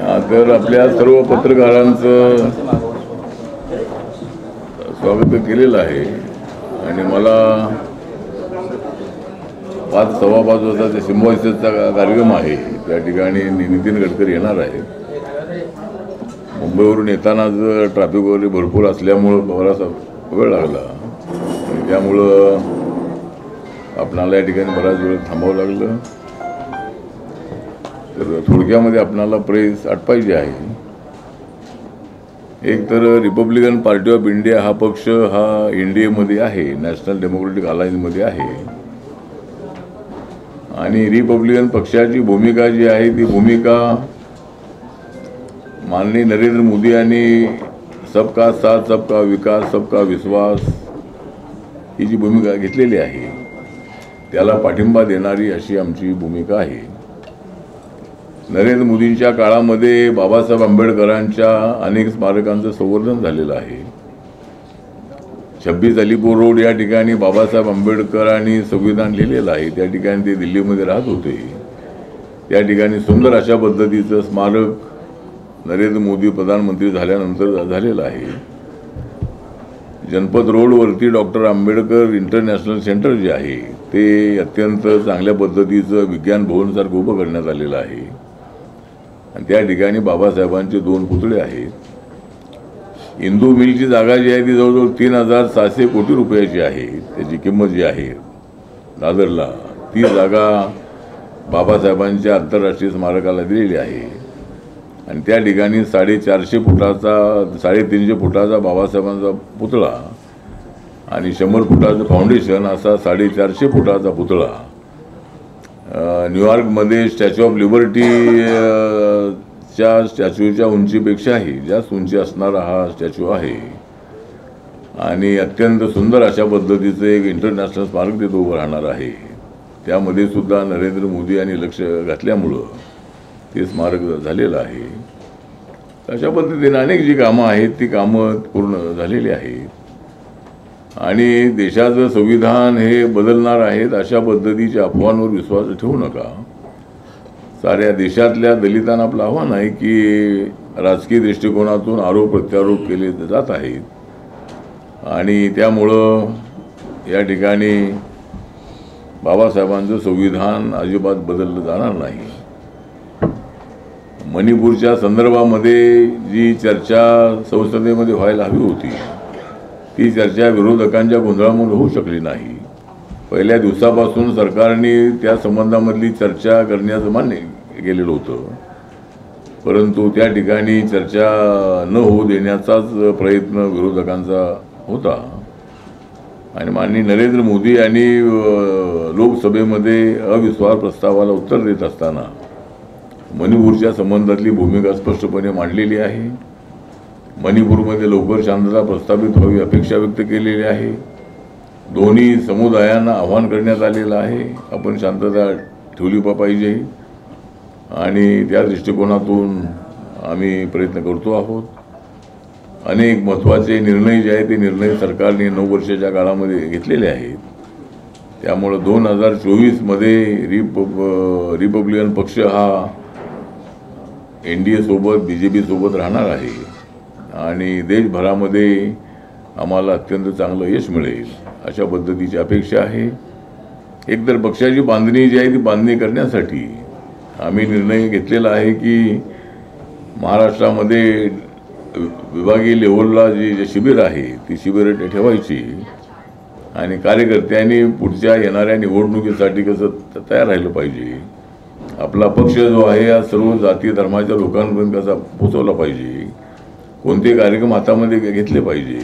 तर आपल्या सर्व पत्रकारांचं स्वागत केलेलं आहे आणि मला 5:15 वाजता ते सिम्बॉयसिसचा कार्यक्रम आहे. त्या ठिकाणी नितीन गडकरी येणार आहे. मुंबईवरून येताना ट्रॅफिक वगैरे भरपूर असल्यामुळं बराचसा वेळ लागला आणि त्यामुळं आपणाला या ठिकाणी बराच वेळ थांबावं लागलं. तर थोडक्यामध्ये आपणाला प्रेस आटपायची आहे. एक तर रिपब्लिकन पार्टी ऑफ इंडिया हा पक्ष हा NDAमध्ये आहे, नॅशनल डेमोक्रेटिक अलायन्समध्ये आहे आणि रिपब्लिकन पक्षाची भूमिका जी आहे ती भूमिका माननीय नरेंद्र मोदी यांनी सबका साथ सबका विकास सबका विश्वास ही जी भूमिका घेतलेली आहे त्याला पाठिंबा देणारी अशी आमची भूमिका आहे. नरेंद्र मोदींच्या काळामध्ये बाबासाहेब आंबेडकरांच्या अनेक स्मारकांचं संवर्धन झालेलं आहे. 26 अलीपूर रोड या ठिकाणी बाबासाहेब आंबेडकरांनी संविधान लिहिलेलं आहे. त्या ठिकाणी ते दिल्लीमध्ये राहत होते. त्या ठिकाणी सुंदर अशा पद्धतीचं स्मारक नरेंद्र मोदी प्रधानमंत्री झाल्यानंतर झालेलं आहे. जनपद रोडवरती डॉक्टर आंबेडकर इंटरनॅशनल सेंटर जे आहे ते अत्यंत चांगल्या पद्धतीचं विज्ञान भवनसारखं उभं करण्यात आलेलं आहे आणि त्या ठिकाणी बाबासाहेबांचे 2 पुतळे आहेत. इंदू मिलची जागा जी आहे ती जवळजवळ 3,700 कोटी रुपयाची आहे. त्याची किंमत जी आहे दादरला, ती जागा बाबासाहेबांच्या आंतरराष्ट्रीय स्मारकाला दिलेली आहे आणि त्या ठिकाणी 450 फुटाचा 350 फुटाचा बाबासाहेबांचा पुतळा आणि 100 फुटाचं फाउंडेशन असा 450 फुटाचा पुतळा न्यूयॉर्कमध्ये स्टॅच्यू ऑफ लिबर्टी च्या स्टॅच्यूच्या उंचीपेक्षाही जास्त उंची असणारा हा स्टॅच्यू आहे आणि अत्यंत सुंदर अशा पद्धतीचं एक इंटरनॅशनल स्मारक तिथं उभं राहणार आहे. त्यामध्ये सुद्धा नरेंद्र मोदी यांनी लक्ष घातल्यामुळं ते स्मारक झालेलं आहे. अशा पद्धतीने अनेक जी कामं आहेत ती कामं पूर्ण झालेली आहेत आणि देशाचं संविधान हे बदलणार आहेत अशा पद्धतीच्या अफवांवर विश्वास ठेवू नका. साऱ्या देशातल्या दलितांना आपलं आव्हान आहे की राजकीय दृष्टिकोनातून आरोप प्रत्यारोप केले जात आहेत आणि त्यामुळं या ठिकाणी बाबासाहेबांचं संविधान अजिबात बदललं जाणार नाही. मणिपूरच्या संदर्भामध्ये जी चर्चा संसदेमध्ये व्हायला हवी होती ती चर्चा विरोधकांच्या गोंधळामुळे होऊ शकली नाही. पहिल्या दिवसापासून सरकारने त्या संबंधामधली चर्चा करण्याचं मान्य केलेलं होतं, परंतु त्या ठिकाणी चर्चा न होऊ देण्याचाच प्रयत्न विरोधकांचा होता आणि माननीय नरेंद्र मोदी यांनी लोकसभेमध्ये अविश्वास प्रस्तावाला उत्तर देत असताना मणिपूरच्या संबंधातली भूमिका स्पष्टपणे मांडलेली आहे. मणिपूरमध्ये लवकर शांतता प्रस्थापित व्हावी अपेक्षा व्यक्त केलेली आहे. दोन्ही समुदायांना आव्हान करण्यात आलेलं आहे आपण शांतता ठेवली पाहिजे आणि त्या दृष्टिकोनातून आम्ही प्रयत्न करतो आहोत. अनेक महत्त्वाचे निर्णय जे आहेत ते निर्णय सरकारने 9 वर्षाच्या काळामध्ये घेतलेले आहेत. त्यामुळं 2024मध्ये रिपब्लिकन पक्ष हा NDA सोबत BJP सोबत राहणार आहे आणि देशभरामध्ये आम्हाला अत्यंत चांगलं यश मिळेल अशा पद्धतीची अपेक्षा आहे. एकतर पक्षाची बांधणी जी आहे ती बांधणी करण्यासाठी आम्ही निर्णय घेतलेला आहे की महाराष्ट्रामध्ये विभागीय लेवलला जे शिबिर आहे ती शिबिरं ठेवायची आणि कार्यकर्त्यांनी पुढच्या येणाऱ्या निवडणुकीसाठी कसं तयार राहिलं पाहिजे. आपला पक्ष जो आहे या सर्व जाती धर्माच्या लोकांपर्यंत कसा पोचवला पाहिजे, कोणते कार्यक्रम हातामध्ये घेतले पाहिजे,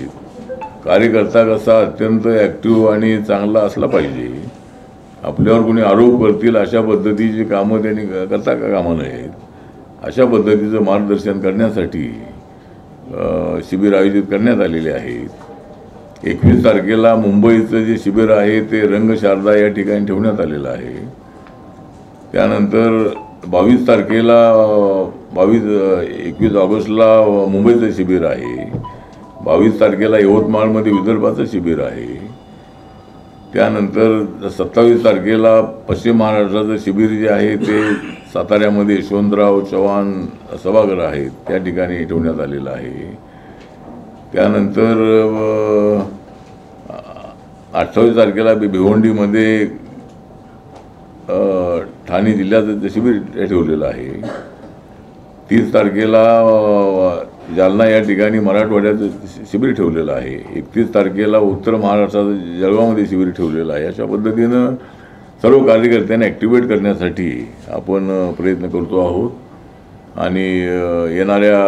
कार्यकर्ता कसा अत्यंत ॲक्टिव्ह आणि चांगला असला पाहिजे, आपल्यावर कोणी आरोप करतील अशा पद्धतीची कामं त्यांनी करता कामा नयेत अशा पद्धतीचं मार्गदर्शन करण्यासाठी शिबिर आयोजित करण्यात आलेले आहेत. 21 तारखेला मुंबईचं जे शिबिर आहे ते रंगशारदा या ठिकाणी ठेवण्यात आलेलं आहे. त्यानंतर 22 तारखेला 21 ऑगस्टला मुंबईचं शिबिर आहे. 22 तारखेला यवतमाळमध्ये विदर्भाचं शिबिर आहे. त्यानंतर 27 तारखेला पश्चिम महाराष्ट्राचं शिबिर जे आहे ते साताऱ्यामध्ये यशवंतराव चव्हाण सभागृह आहेत त्या ठिकाणी ठेवण्यात आलेलं आहे. त्यानंतर 28 तारखेला भिवंडीमध्ये ठाणे जिल्ह्याचं शिबिर ठेवलेलं आहे. 30 तारखेला जालना या ठिकाणी मराठवाड्याचं शिबिर ठेवलेलं आहे. 31 तारखेला उत्तर महाराष्ट्राचं जळगावमध्ये शिबिर ठेवलेलं आहे. अशा पद्धतीनं सर्व कार्यकर्त्यांना ॲक्टिवेट करण्यासाठी आपण प्रयत्न करतो आहोत आणि येणाऱ्या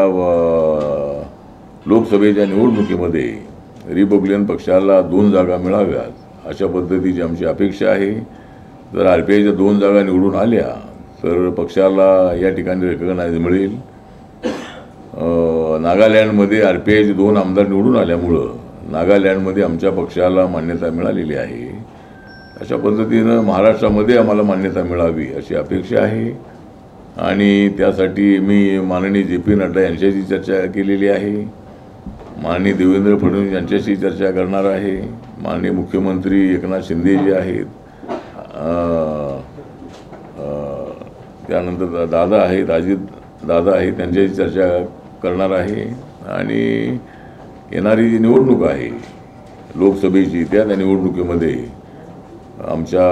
लोकसभेच्या निवडणुकीमध्ये रिपब्लिकन पक्षाला 2 जागा मिळाव्यात अशा पद्धतीची आमची अपेक्षा आहे. जर RPIच्या 2 जागा निवडून आल्या तर पक्षाला या ठिकाणी रेकग्नाइज मिळेल. नागालँडमध्ये RPIचे 2 आमदार निवडून आल्यामुळं नागालँडमध्ये आमच्या पक्षाला मान्यता मिळालेली आहे. अशा पद्धतीनं महाराष्ट्रामध्ये आम्हाला मान्यता मिळावी अशी अपेक्षा आहे आणि त्यासाठी मी माननीय JP नड्डा यांच्याशी चर्चा केलेली आहे. माननीय देवेंद्र फडणवीस यांच्याशी चर्चा करणार आहे. माननीय मुख्यमंत्री एकनाथ शिंदे जे आहेत, त्यानंतर दादा आहेत, अजित दादा आहेत, त्यांच्याशी चर्चा करणार आहे आणि येणारी जी निवडणूक आहे लोकसभेची त्या निवडणुकीमध्ये आमच्या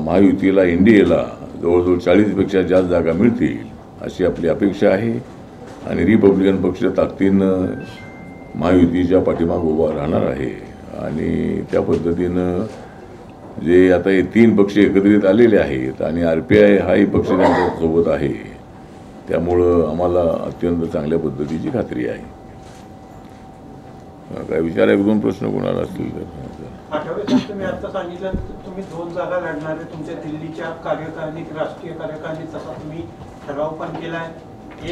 महायुतीला NDAला जवळजवळ 40पेक्षा जास्त जागा मिळतील अशी आपली अपेक्षा आहे आणि रिपब्लिकन पक्ष ताकदीनं महायुतीच्या पाठीमागे उभा राहणार आहे आणि त्या पद्धतीनं जे आता हे 3 पक्ष एकत्रित आलेले आहेत आणि RPI हाही पक्ष त्यांच्यासोबत आहे त्यामुळं आम्हाला अत्यंत चांगल्या पद्धतीची खात्री आहे. काय विचार 1-2 प्रश्न कोणाला असतील तर. आठवडे साहेब, तुम्ही आता सांगितलं तुम्ही 2 जागा लढणार आहे तुमच्या दिल्लीच्या कार्यकारिणीत, राष्ट्रीय कार्यकारिणीत तसा तुम्ही ठराव पण केलाय.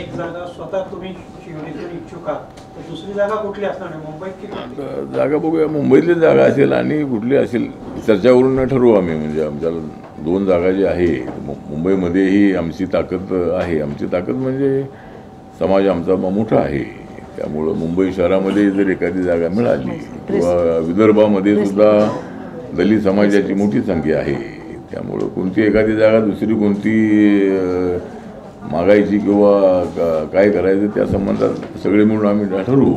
1 जागा स्वतः तुम्ही शिवसेनेतून इच्छुक आहात, तर दुसरी जागा कुठली असणार आहे, मुंबईत की कुठली? जागा बघूया, मुंबईतली जागा असेल आणि कुठली असेल चर्चा करून ठरवू आम्ही. म्हणजे आमच्याला 2 जागा जी आहे मुंबईमध्येही आमची ताकद आहे. आमची ताकद म्हणजे समाज आमचा मोठा आहे त्यामुळं मुंबई शहरामध्ये जर एखादी जागा मिळाली किंवा विदर्भामध्ये सुद्धा दलित समाजाची मोठी संख्या आहे त्यामुळं कोणती एखादी जागा दुसरी कोणती मागायची किंवा काय करायचं त्या संबंधात सगळे मिळून आम्ही ठरवू.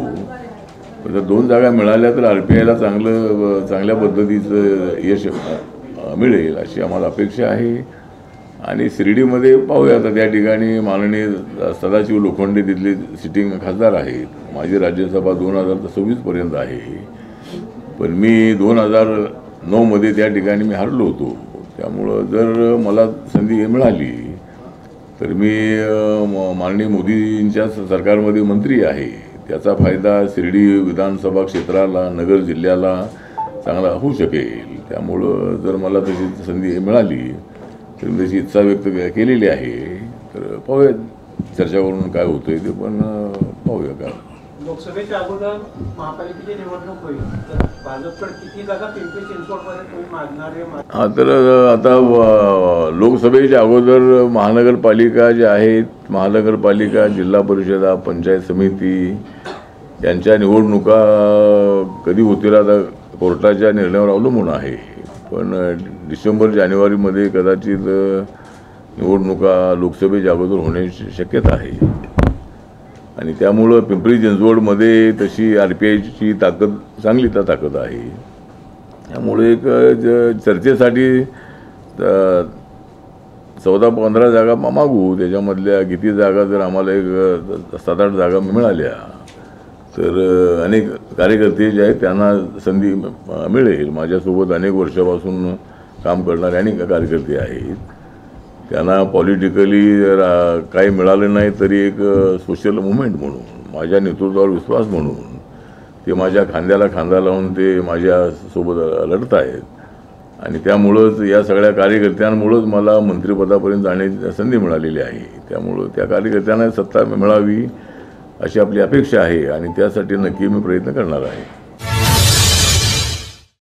जर 2 जागा मिळाल्या तर RPIला चांगल्या पद्धतीचं यश मिळेल अशी आम्हाला अपेक्षा आहे आणि शिर्डीमध्ये पाहूया. आता त्या ठिकाणी माननीय सदाशिव लोखंडे तिथले सिटिंग खासदार आहेत. माझी राज्यसभा 2026 पर्यंत आहे पण मी 2009 मध्ये त्या ठिकाणी मी हरलो होतो. त्यामुळं जर मला संधी मिळाली तर मी माननीय मोदींच्या सरकारमध्ये मंत्री आहे. त्याचा फायदा शिर्डी विधानसभा क्षेत्राला, नगर जिल्ह्याला चांगला होऊ शकेल. त्यामुळं जर मला तशी संधी मिळाली तर मी त्याची इच्छा व्यक्त केलेली आहे. तर पाहूया चर्चा करून काय होतंय ते पण पाहूया. का लोकसभेच्या अगोदर महापालिकेची निवडणूक होईल तर भाजपकडे किती जागा पिंपरी चिंचवडमध्ये तुम्ही मागणार आहे? हां, तर आता लोकसभेच्या अगोदर महानगरपालिका ज्या आहेत, महानगरपालिका, जिल्हा परिषदा, पंचायत समिती यांच्या निवडणुका कधी होतील आता कोर्टाच्या निर्णयावर अवलंबून आहे. पण डिसेंबर-जानेवारीमध्ये कदाचित निवडणुका लोकसभेच्या अगोदर होण्याची शक्यता आहे आणि त्यामुळं पिंपरी चिंचवडमध्ये तशी RPIची ताकद चांगली ताकद आहे. त्यामुळे एक चर्चेसाठी 14-15 जागा मागू. त्याच्यामधल्या किती जागा जर आम्हाला एक 7-8 जागा मिळाल्या तर अनेक कार्यकर्ते जे आहेत त्यांना संधी मिळेल. माझ्यासोबत अनेक वर्षापासून काम करणारे अनेक कार्यकर्ते आहेत. त्यांना पॉलिटिकली काही मिळालं नाही तरी एक सोशल मुवमेंट म्हणून, माझ्या नेतृत्वावर विश्वास म्हणून ते माझ्या खांद्याला खांदा लावून ते माझ्यासोबत लढत आहेत आणि त्यामुळंच या सगळ्या कार्यकर्त्यांमुळंच मला मंत्रिपदापर्यंत जाण्याची संधी मिळालेली आहे. त्यामुळं त्या कार्यकर्त्यांना सत्ता मिळावी अशी आपली अपेक्षा आहे आणि त्यासाठी नक्की मी प्रयत्न करणार आहे.